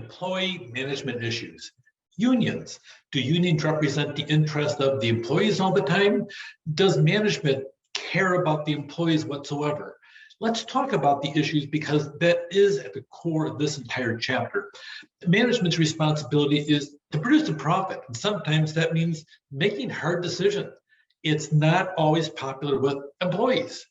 employee management issues. Unions. Do unions represent the interest of the employees all the time? Does management care about the employees whatsoever? Let's talk about the issues because that is at the core of this entire chapter. Management's responsibility is to produce a profit, and sometimes that means making hard decisions. It's not always popular with employees.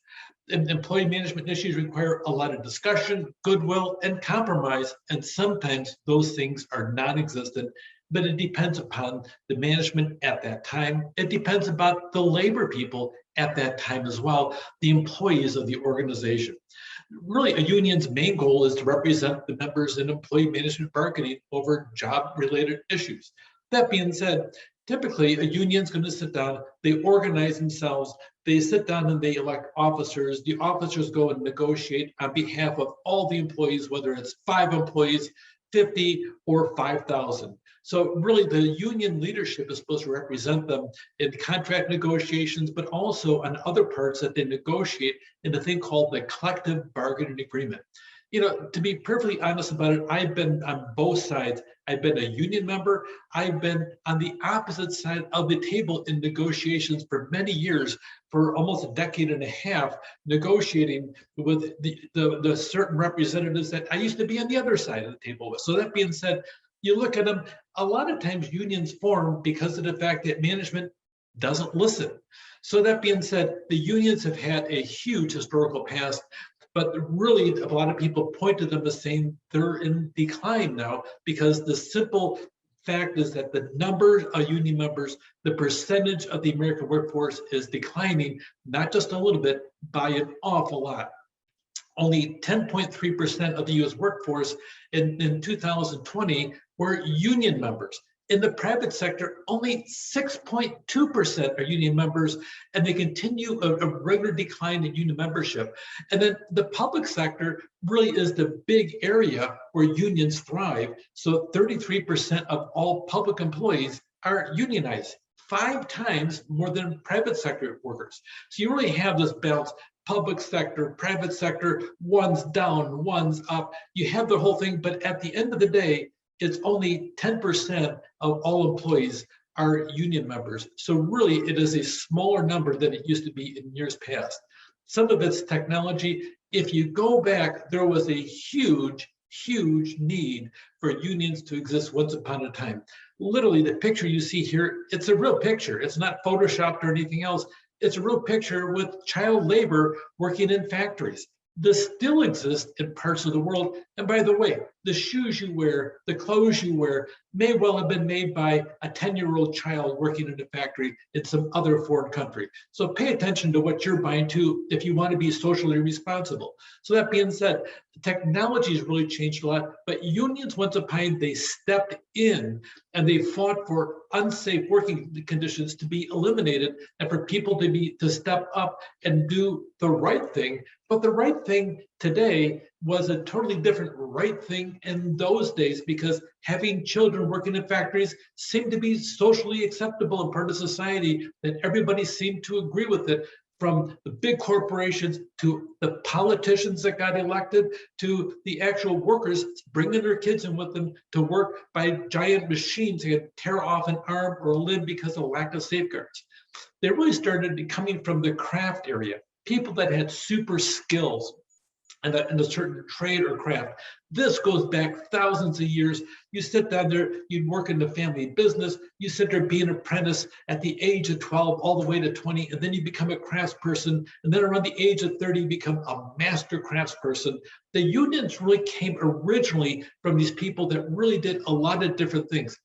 And employee management issues require a lot of discussion, goodwill, and compromise, and sometimes those things are non-existent, but it depends upon the management at that time. It depends about the labor people at that time as well, the employees of the organization. Really, a union's main goal is to represent the members in employee management bargaining over job-related issues. That being said, typically a union's going to sit down, they organize themselves, they sit down and they elect officers. The officers go and negotiate on behalf of all the employees, whether it's 5 employees, 50, or 5,000. So really the union leadership is supposed to represent them in contract negotiations, but also on other parts that they negotiate in a thing called the collective bargaining agreement. You know, to be perfectly honest about it, I've been on both sides. I've been a union member. I've been on the opposite side of the table in negotiations for many years, for almost a decade and a half, negotiating with the certain representatives that I used to be on the other side of the table with. So that being said, you look at them, a lot of times unions form because of the fact that management doesn't listen. So that being said, the unions have had a huge historical past, but really a lot of people point to them as saying they're in decline now because the simple fact is that the number of union members, the percentage of the American workforce is declining, not just a little bit, by an awful lot. Only 10.3% of the US workforce in 2020 were union members. In the private sector, only 6.2% are union members, and they continue a regular decline in union membership. And then the public sector really is the big area where unions thrive. So 33% of all public employees are unionized, 5 times more than private sector workers. So you really have this balance. Public sector, private sector, one's down, one's up. You have the whole thing, but at the end of the day, it's only 10% of all employees are union members. So really, it is a smaller number than it used to be in years past. Some of it's technology. If you go back, there was a huge need for unions to exist once upon a time. Literally, the picture you see here, it's a real picture. It's not photoshopped or anything else. It's a real picture with child labor working in factories. This still exists in parts of the world. And by the way, the shoes you wear, the clothes you wear may well have been made by a 10-year-old child working in a factory in some other foreign country. So pay attention to what you're buying too if you want to be socially responsible. So that being said, technology has really changed a lot, but unions once upon a time, they stepped in and they fought for unsafe working conditions to be eliminated and for people to step up and do the right thing. But the right thing today was a totally different right thing in those days because having children working in factories seemed to be socially acceptable and part of society, that everybody seemed to agree with it, from the big corporations to the politicians that got elected to the actual workers bringing their kids in with them to work by giant machines that could tear off an arm or a limb because of lack of safeguards. They really started coming from the craft area, people that had super skills in a certain trade or craft. This goes back thousands of years. You sit down there, you'd work in the family business, you sit there be an apprentice at the age of 12 all the way to 20, and then you become a craftsperson, and then around the age of 30, you become a master craftsperson. The unions really came originally from these people that really did a lot of different things.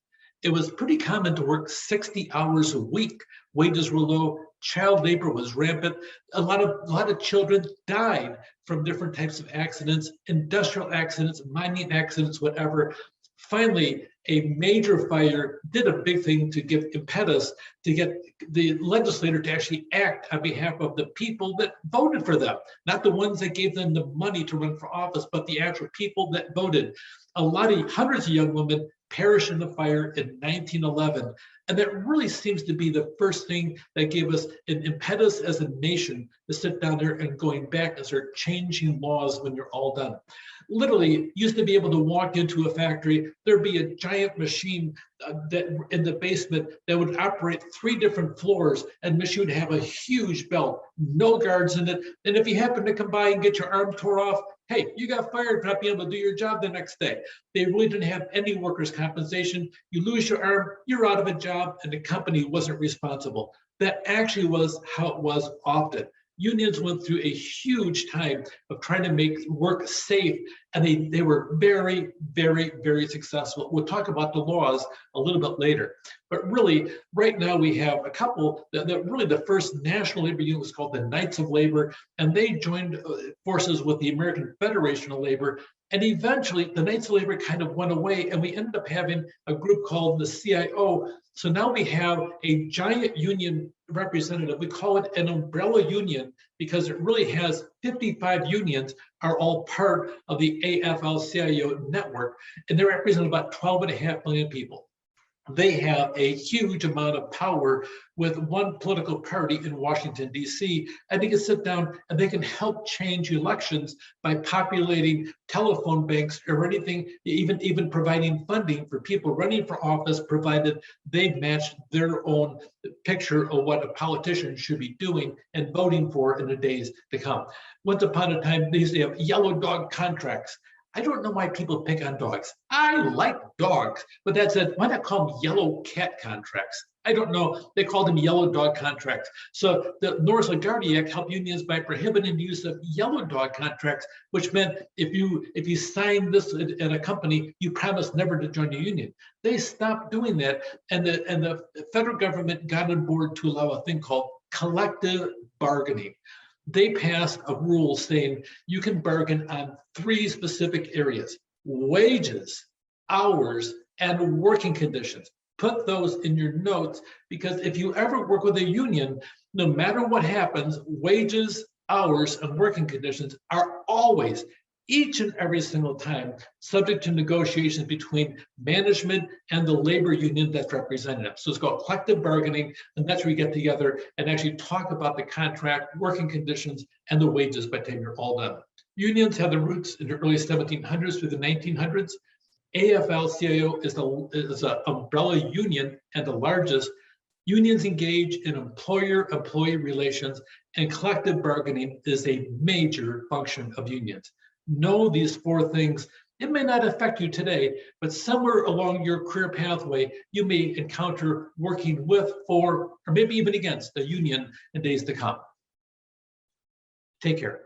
It was pretty common to work 60 hours a week. Wages were low, child labor was rampant. A lot of children died from different types of accidents, industrial accidents, mining accidents, whatever. Finally, a major fire did a big thing to give impetus to get the legislator to actually act on behalf of the people that voted for them, not the ones that gave them the money to run for office, but the actual people that voted. Hundreds of young women perished in the fire in 1911. And that really seems to be the first thing that gave us an impetus as a nation to sit down there and going back and start changing laws when you're all done. Literally, used to be able to walk into a factory, there'd be a giant machine that in the basement that would operate 3 different floors, and machine would have a huge belt, no guards in it. And if you happen to come by and get your arm tore off, hey, you got fired for not being able to do your job the next day. They really didn't have any workers' compensation. You lose your arm, you're out of a job, and the company wasn't responsible. That actually was how it was often. Unions went through a huge time of trying to make work safe, and they were very, very, very successful. We'll talk about the laws a little bit later. But really, right now we have a couple, really the first national labor union was called the Knights of Labor, and they joined forces with the American Federation of Labor. And eventually the Knights of Labor kind of went away, and we ended up having a group called the CIO. So now we have a giant union representative. We call it an umbrella union because it really has 55 unions are all part of the AFL-CIO network, and they represent about 12.5 million people. They have a huge amount of power with one political party in Washington, D.C., and they can sit down and they can help change elections by populating telephone banks or anything, even providing funding for people running for office, provided they match their own picture of what a politician should be doing and voting for in the days to come. Once upon a time, they used to have yellow dog contracts. I don't know why people pick on dogs. I like dogs, but that said, why not call them yellow cat contracts? I don't know. They called them yellow dog contracts. So the Norris LaGuardia Act helped unions by prohibiting the use of yellow dog contracts, which meant if you signed this at a company, you promised never to join a union. They stopped doing that, and the federal government got on board to allow a thing called collective bargaining. They passed a rule saying you can bargain on 3 specific areas: wages, hours, and working conditions. Put those in your notes, because if you ever work with a union, no matter what happens, wages, hours, and working conditions are always, each and every single time, subject to negotiations between management and the labor union that's representing them. So it's called collective bargaining, and that's where you get together and actually talk about the contract, working conditions, and the wages by the time you're all done. Unions have their roots in the early 1700s through the 1900s. AFL-CIO is an umbrella union and the largest. Unions engage in employer-employee relations, and collective bargaining is a major function of unions. Know these 4 things. It may not affect you today, but somewhere along your career pathway, you may encounter working with, for, or maybe even against a union in days to come. Take care.